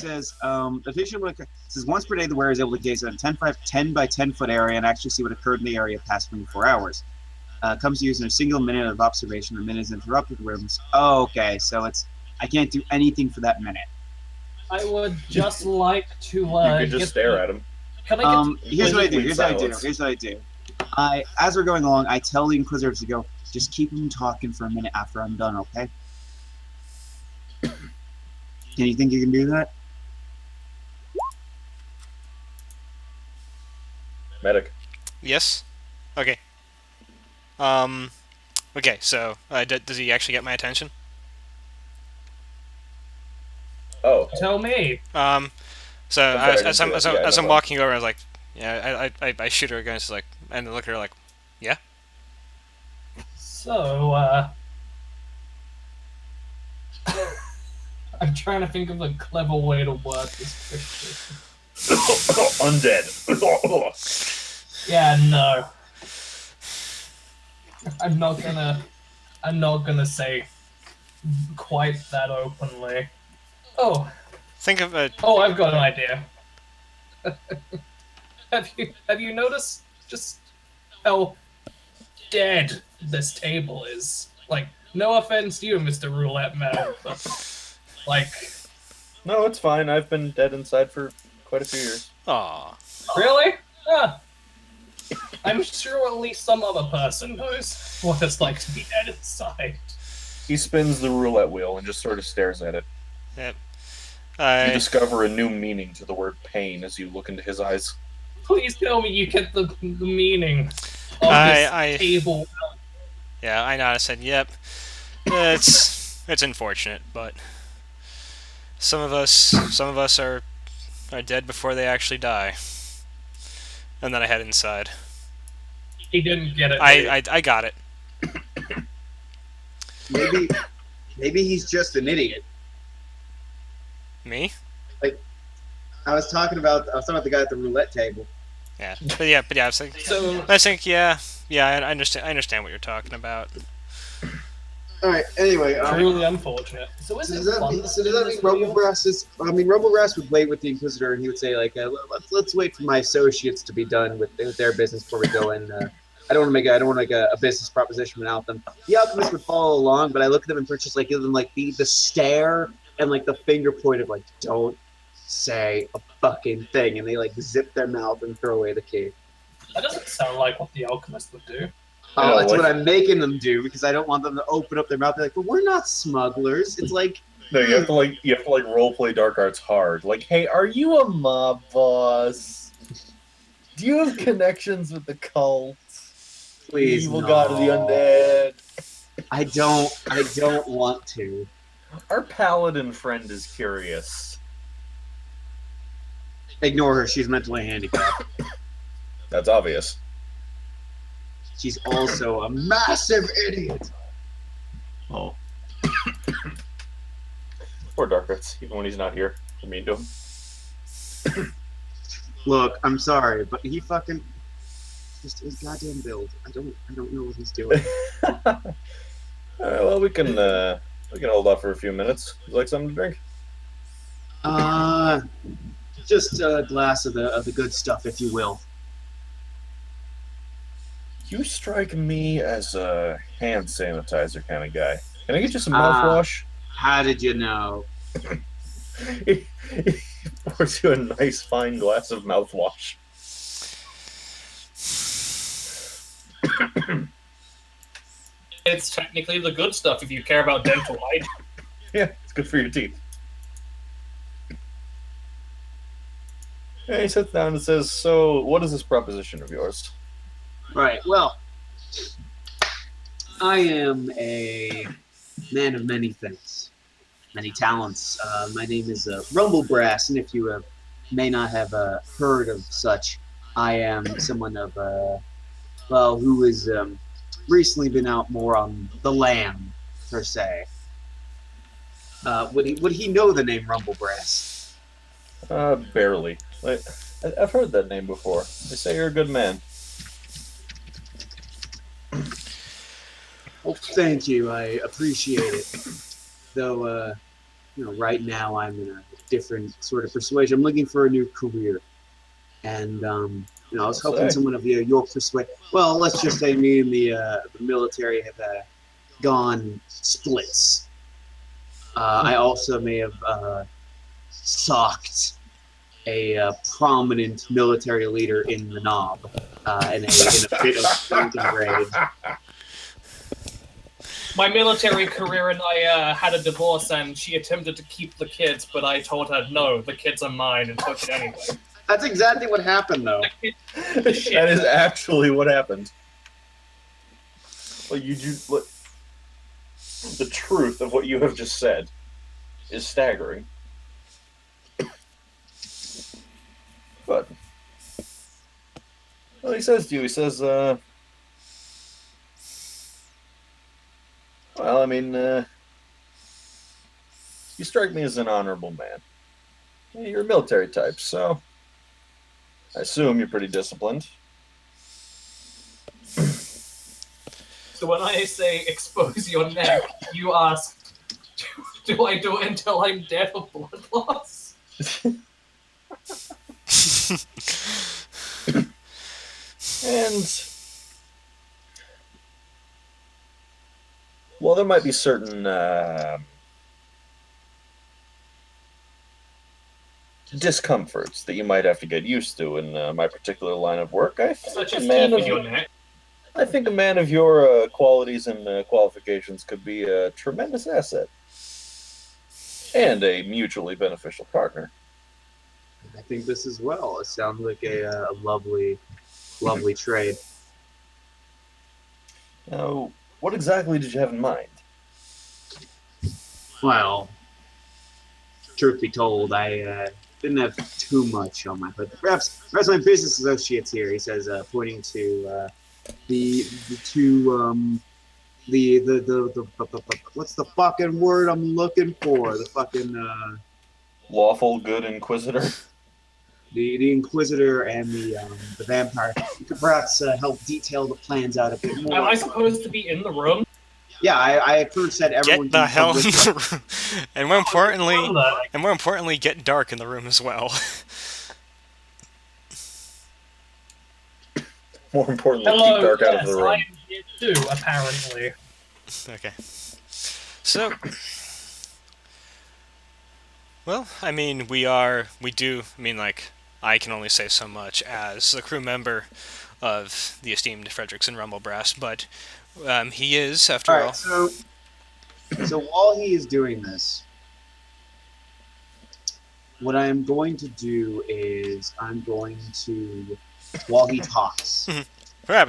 says, the vision says once per day the wearer is able to gaze at a 10 by 10 foot area and actually see what occurred in the area past 24 hours. Comes to use in a single minute of observation. The minute is interrupted. Oh, okay, so I can't do anything for that minute. I would just like to. You could just stare at him. Can I get? Here's what I do. As we're going along, I tell the Inquisitors to go. Just keep them talking for a minute after I'm done, okay? Can you think you can do that? Medic. Yes. Okay. Okay. So, does he actually get my attention? Oh. Tell me. So as I'm walking over, I was like, yeah, I shoot her against like, and I look at her like, yeah. So, I'm trying to think of a clever way to word this picture. Undead. Yeah, no. I'm not gonna say quite that openly. Oh. Think of a. Oh, I've got an idea. Have you noticed just how dead this table is? Like, no offense to you, Mr. Roulette Man, but like. No, it's fine. I've been dead inside for quite a few years. Aw. Really? I'm sure at least some other person knows what it's like to be dead inside. He spins the roulette wheel and just sort of stares at it. Yep. You discover a new meaning to the word pain as you look into his eyes. Please tell me you get the meaning of this table. Yeah, I nodded. I said, "Yep." It's unfortunate, but some of us are dead before they actually die. And then I head inside. He didn't get it. I got it. Maybe he's just an idiot. Me? Like, I was talking about the guy at the roulette table. Yeah, but yeah, I was thinking. So I think, yeah, I understand what you're talking about. All right. Anyway, truly unfortunate. So does that mean Rumble Brass would wait with the Inquisitor, and he would say like, let's wait for my associates to be done with their business before we go in. I don't want to make a business proposition without them. The alchemist would follow along, but I look at them and just like give them like the stare and like the finger point of like, don't say a fucking thing, and they like zip their mouth and throw away the key. That doesn't sound like what the alchemist would do. Oh, that's what I'm making them do because I don't want them to open up their mouth and be like, but we're not smugglers. It's like no, you have to role play dark arts hard. Like, hey, are you a mob boss? Do you have connections with the cult? Please, evil god of the undead. I don't want to. Our paladin friend is curious. Ignore her. She's mentally handicapped. That's obvious. She's also a massive idiot. Oh. Poor Dark Arts, even when he's not here. I mean to him. Look, I'm sorry, but he fucking just his goddamn build. I don't know what he's doing. Well, we can hold off for a few minutes. Would you like something to drink? Just a glass of the good stuff, if you will. You strike me as a hand sanitizer kind of guy. Can I get you some mouthwash? How did you know? He pours you a nice fine glass of mouthwash. It's technically the good stuff if you care about dental hygiene. Yeah, it's good for your teeth. And he sits down and says, so, what is this proposition of yours? Right, well, I am a man of many things, many talents. My name is Rumble Brass, and if you may not have heard of such, I am someone of, who has recently been out more on the lam, per se. Would he know the name Rumble Brass? Barely. I've heard that name before. They say you're a good man. Well, thank you. I appreciate it. Though, right now I'm in a different sort of persuasion. I'm looking for a new career, and I was I'll hoping say. someone of your persuasion. Well, let's just say me and the military have gone splits. I also may have socked a prominent military leader in the knob in a bit of drunken rage. My military career and I had a divorce, and she attempted to keep the kids, but I told her no, the kids are mine, and took it anyway. That's exactly what happened, though. Shit. That is actually what happened. Like the truth of what you have just said is staggering. But well, he says to you, he says, "Well, I mean, you strike me as an honorable man. You're a military type, so I assume you're pretty disciplined." So when I say expose your neck, you ask, do I do it until I'm dead of blood loss? And well, there might be certain discomforts that you might have to get used to in my particular line of work. Such as keeping your neck. I think a man of your qualities and qualifications could be a tremendous asset and a mutually beneficial partner. I think this as well. It sounds like a lovely trade. Now, what exactly did you have in mind? Well, truth be told, I didn't have too much on my plate. Perhaps my business associates here. He says, pointing to the two the what's the fucking word I'm looking for? The fucking Lawful good inquisitor? the Inquisitor and the vampire. You could perhaps help detail the plans out a bit more. Am I supposed to be in the room? Yeah, I first said everyone Get the can hell come in this way. the room, and more importantly, get dark in the room as well. More importantly, Hello, keep dark out yes, of the room. I am here too, apparently. Okay. So, well, I mean, I can only say so much as a crew member of the esteemed Fredrickson Rumblebrass, but he is, after all. Alright, so while he is doing this, what I am going to do is I'm going to, while he talks, I'm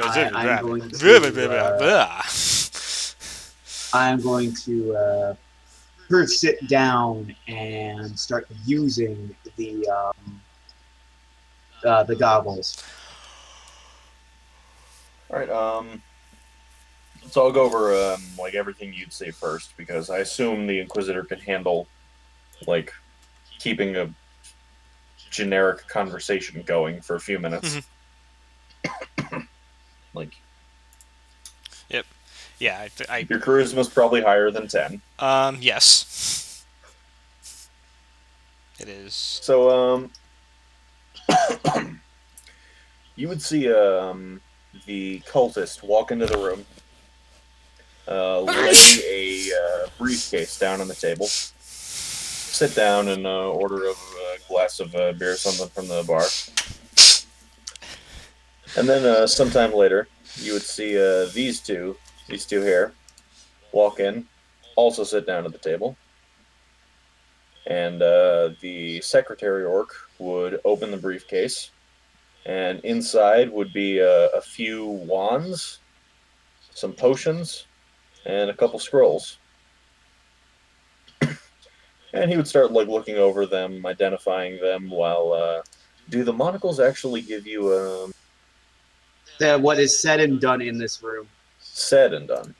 going to first sit down and start using the goggles. All right. So I'll go over like everything you'd say first, because I assume the Inquisitor can handle like keeping a generic conversation going for a few minutes. Like, yep. Yeah. Your charisma's probably higher than 10. Yes. It is. So you would see the cultist walk into the room, lay a briefcase down on the table, sit down and order a glass of beer or something from the bar. And then sometime later, you would see these two here, walk in, also sit down at the table. And the secretary orc would open the briefcase, and inside would be a few wands, some potions, and a couple scrolls. And he would start like looking over them, identifying them, while do the monocles actually give you What is said and done in this room. said and done?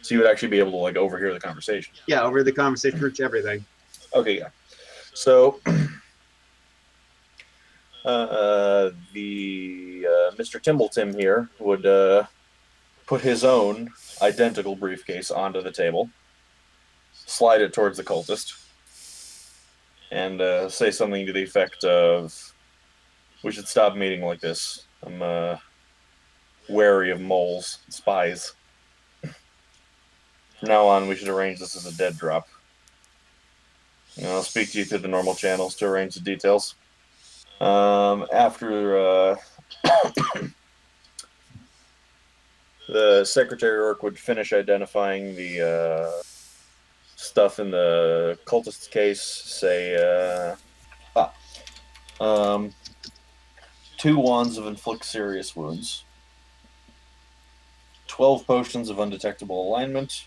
So you would actually be able to like overhear the conversation. Yeah, over the conversation, pretty much everything. Okay, yeah. So the Mr. Timbletim here would put his own identical briefcase onto the table, slide it towards the cultist, and say something to the effect of, "We should stop meeting like this. I'm wary of moles, spies. From now on, we should arrange this as a dead drop. I'll speak to you through the normal channels to arrange the details." After the Secretary Orc would finish identifying the stuff in the cultist's case, say, 2 wands of inflict serious wounds, 12 potions of undetectable alignment,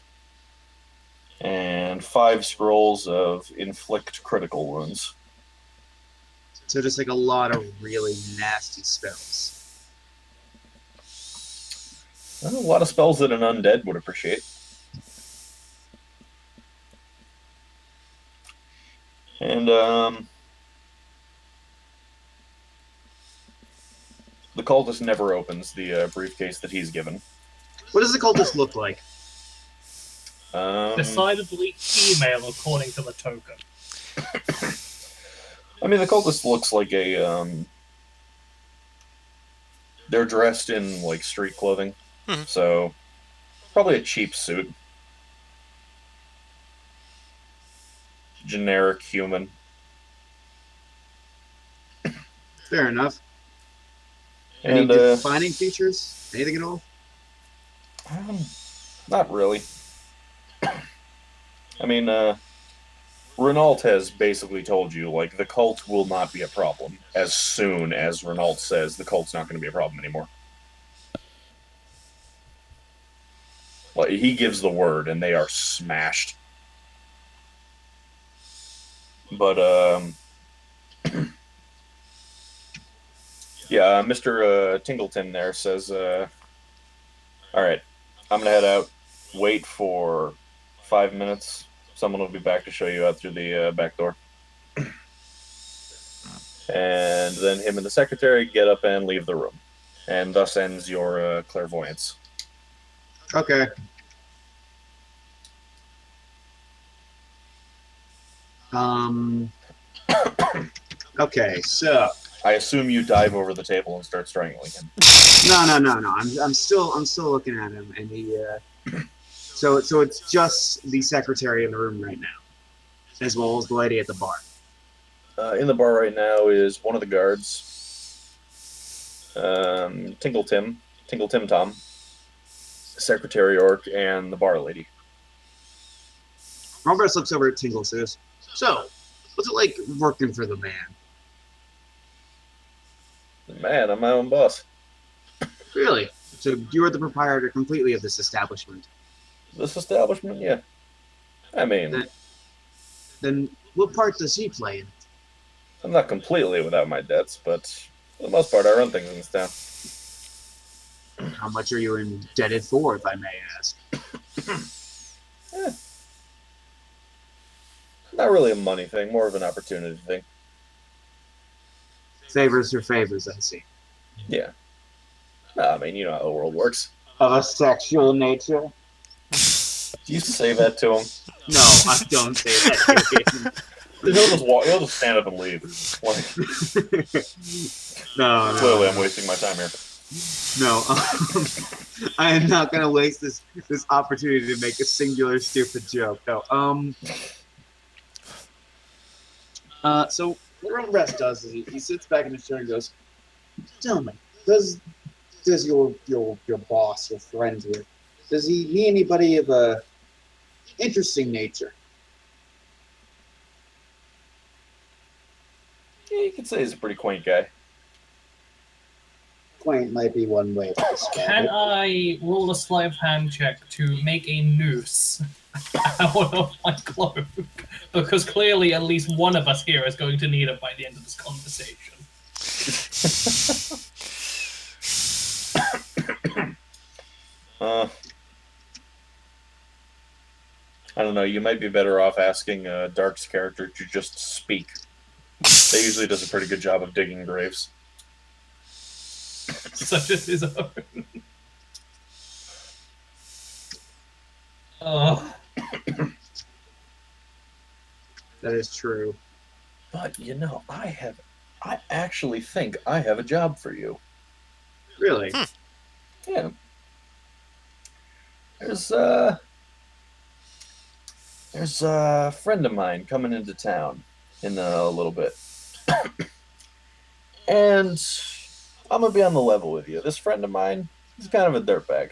and 5 scrolls of inflict critical wounds. So just like a lot of really nasty spells. A lot of spells that an undead would appreciate. And the cultist never opens the briefcase that he's given. What does the cultist look like? Decidedly female, according to the token. I mean, the cultist looks like they're dressed in, like, street clothing. So, probably a cheap suit. Generic human. Fair enough. And, Any defining features? Anything at all? Not really. I mean, Renault has basically told you, like, the cult will not be a problem as soon as Renault says the cult's not going to be a problem anymore. Like, he gives the word, and they are smashed. But, yeah, Mr. Tingleton there says, alright, I'm gonna head out, wait for 5 minutes, someone will be back to show you out through the back door. And then him and the secretary get up and leave the room. And thus ends your clairvoyance. Okay. Okay, so I assume you dive over the table and start strangling him. no. I'm still looking at him, and he. So it's just the secretary in the room right now, as well as the lady at the bar. In the bar right now is one of the guards, Tingle Tim Tom, Secretary Orc, and the bar lady. Robert looks over at Tingle, says, "So, what's it like working for the man?" Man, I'm my own boss. Really? So you are the proprietor completely of this establishment? This establishment, yeah. I mean, Then what part does he play in it? I'm not completely without my debts, but for the most part, I run things in this town. How much are you indebted for, if I may ask? Not really a money thing, more of an opportunity thing. Favors for favors, I see. Yeah. No, I mean, you know how the world works. Of a sexual nature? Do you say that to him? No, I don't say that to him. He'll just stand up and leave. Like, No. clearly, I'm wasting my time here. No, I am not going to waste this opportunity to make a singular stupid joke. No. So what Earl Rest does is he sits back in his chair and goes, "Tell me, does your boss, your friend here, does he meet anybody of a interesting nature?" Yeah, you could say he's a pretty quaint guy. Quaint might be one way to describe Can it. I roll a sleight of hand check to make a noose out of my cloak? Because clearly at least one of us here is going to need it by the end of this conversation. I don't know, you might be better off asking Dark's character to just speak. They usually does a pretty good job of digging graves. Such as his own. Oh. That is true. But I actually think I have a job for you. Really? Yeah. There's uh there's a friend of mine coming into town in a little bit. And I'm gonna be on the level with you. This friend of mine, he's kind of a dirtbag.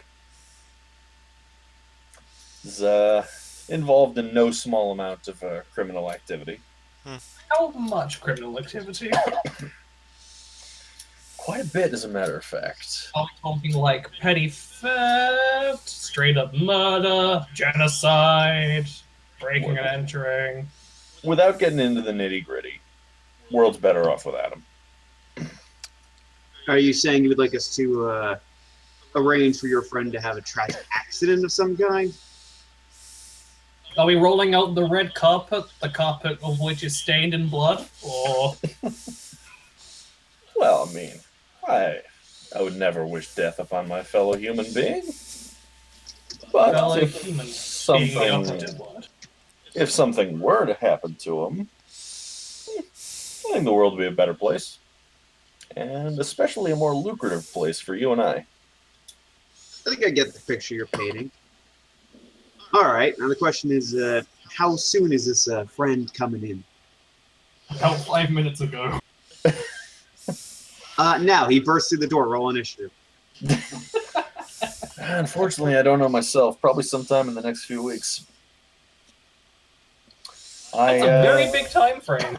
He's involved in no small amount of criminal activity. How much criminal activity? Quite a bit, as a matter of fact. Are we talking like petty theft, straight up murder, genocide, breaking and entering? Without getting into the nitty gritty, world's better off without him. Are you saying you would like us to arrange for your friend to have a tragic accident of some kind? Are we rolling out the red carpet, the carpet of which is stained in blood? Or Well, I mean, I would never wish death upon my fellow human being. But fellow if human being covered in something, blood? if something were to happen to him, I think the world would be a better place. And especially a more lucrative place for you and I. I think I get the picture you're painting. All right. Now the question is, how soon is this friend coming in? About 5 minutes ago. Now he bursts through the door. Roll initiative. Unfortunately, I don't know myself. Probably sometime in the next few weeks. That's a very big time frame.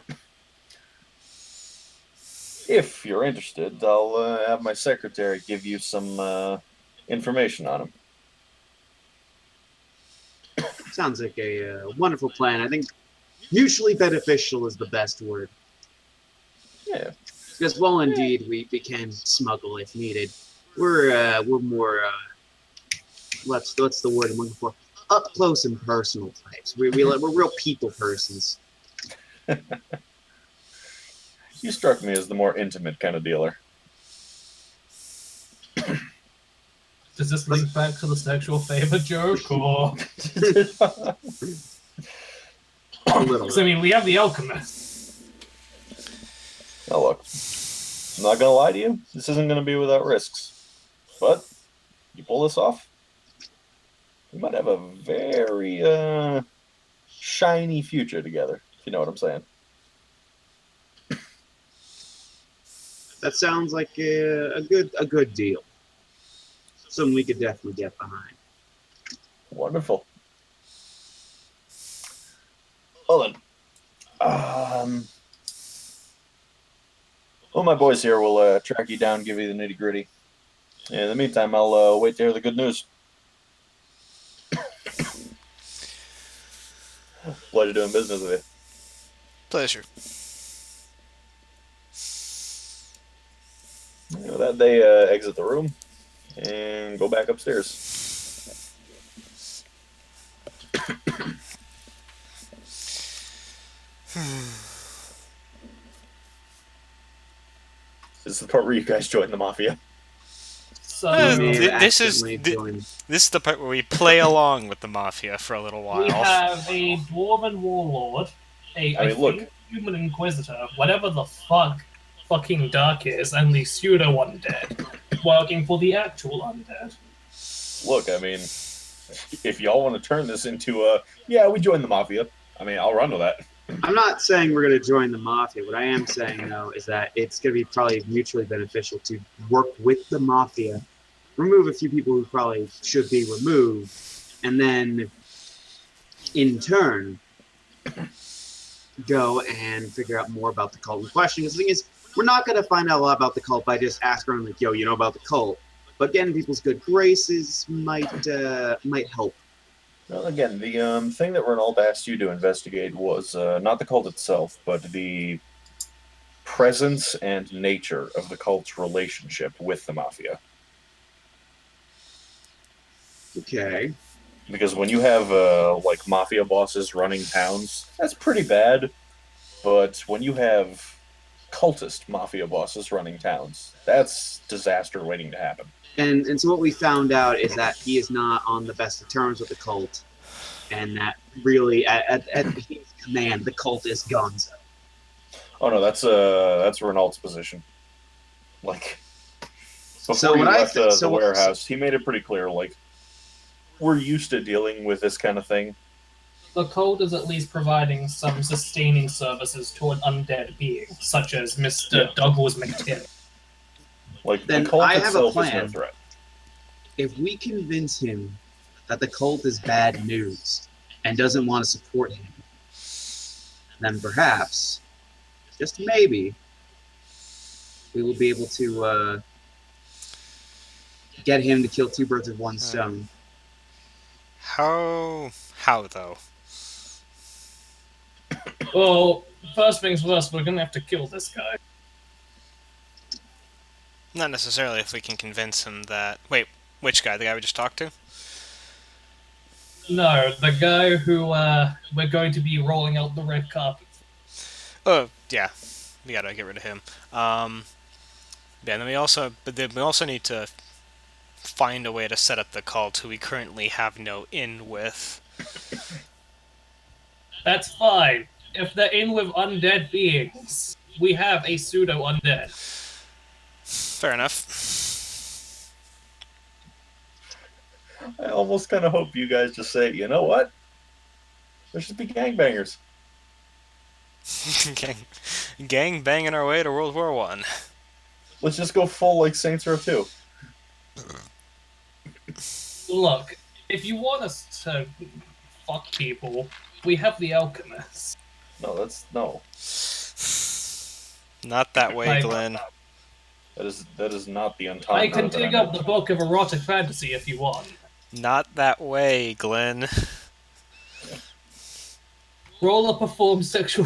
If you're interested, I'll have my secretary give you some information on him. Sounds like a wonderful plan. I think mutually beneficial is the best word. Yeah. Because while indeed we can smuggle if needed, we're more what's the word I'm looking for? Up close and personal types. We're real people persons. You struck me as the more intimate kind of dealer. Does this link back to the sexual favor joke, or? A little. I mean, we have the alchemist. Now look, I'm not gonna lie to you. This isn't gonna be without risks. But you pull this off, we might have a very shiny future together. If you know what I'm saying. That sounds like a good deal. Something we could definitely get behind. Wonderful. Well then, well, my boys here will track you down, give you the nitty gritty. In the meantime, I'll wait to hear the good news. Pleasure doing business with you. Pleasure. With that, they exit the room and go back upstairs. This is the part where you guys join the mafia. So This is the part where we play along with the mafia for a little while. we have a dwarven warlord, I look. think human inquisitor, whatever the fucking Dark is, and the pseudo undead, working for the actual undead. Look, I mean, if y'all want to turn this into yeah, we joined the mafia. I mean, I'll run with that. I'm not saying we're going to join the mafia. What I am saying, though, is that it's going to be probably mutually beneficial to work with the mafia, remove a few people who probably should be removed, and then, in turn, go and figure out more about the cult in question. Because the thing is, we're not going to find out a lot about the cult by just asking around, like, yo, you know about the cult? But getting people's good graces might help. Well, again, the thing that Renault asked you to investigate was not the cult itself, but the presence and nature of the cult's relationship with the mafia. Okay. Because when you have like mafia bosses running towns, that's pretty bad. But when you have cultist mafia bosses running towns, that's disaster waiting to happen. And so what we found out is that he is not on the best of terms with the cult, and that really, at his command, the cult is gonzo. Oh no, that's Renault's position. Like before So you what I left think, the warehouse, he made it pretty clear. Like we're used to dealing with this kind of thing. The cult is at least providing some sustaining services to an undead being, such as Mr. Yeah. Douglas McTibb. Like Then the cult I have a itself is no plan. threat. if we convince him that the cult is bad news and doesn't want to support him, then perhaps, just maybe, we will be able to get him to kill two birds with one stone. How though? Well, first things first, we're gonna have to kill this guy. Not necessarily if we can convince him that. Wait, which guy? The guy we just talked to? No, the guy who we're going to be rolling out the red carpet. Oh, yeah. We gotta get rid of him. Yeah, and then we also need to find a way to set up the cult who we currently have no in with. That's fine. If they're in with undead beings, we have a pseudo undead. Fair enough. I almost kind of hope you guys just say, you know what? There should be gangbangers. Gang banging our way to World War One. Let's just go full like Saints Row 2. Look, if you want us to fuck people, we have the alchemist. No, that's no. Not that way, Like- Glenn. That is not the entendre. I can that dig I up the book of erotic fantasy if you want. Not that way, Glenn. Roll a perform sexual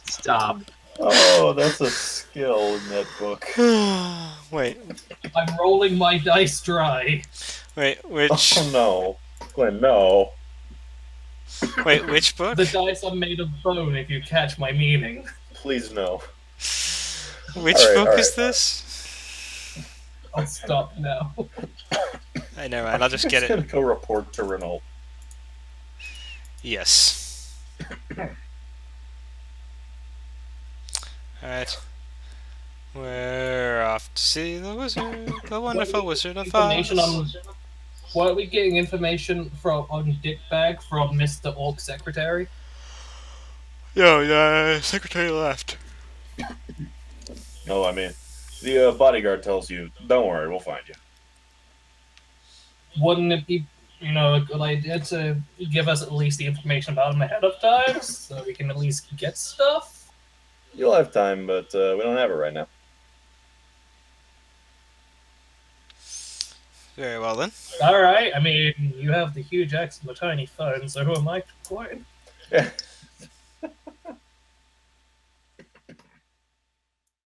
Stop. Oh, that's a skill in that book. Wait, I'm rolling my dice dry. which Oh no, Glenn, no. which book? The dice are made of bone if you catch my meaning. Please no. Which All right, book all is right. this? I'll stop now. I know, man. I'll just I'm get gonna it. go report to Renault. Yes. Alright. We're off to see the wizard, the wonderful Wizard of Information on. Oz. Were we getting information from on Dickbag from Mr. Orc Secretary? Yo, the secretary left. No, I mean, the bodyguard tells you, "Don't worry, we'll find you." Wouldn't it be, a good idea to give us at least the information about him ahead of time so we can at least get stuff? You'll have time, but we don't have it right now. Very well then. Alright, I mean, you have the huge axe and the tiny phone, so who am I to complain? Yeah,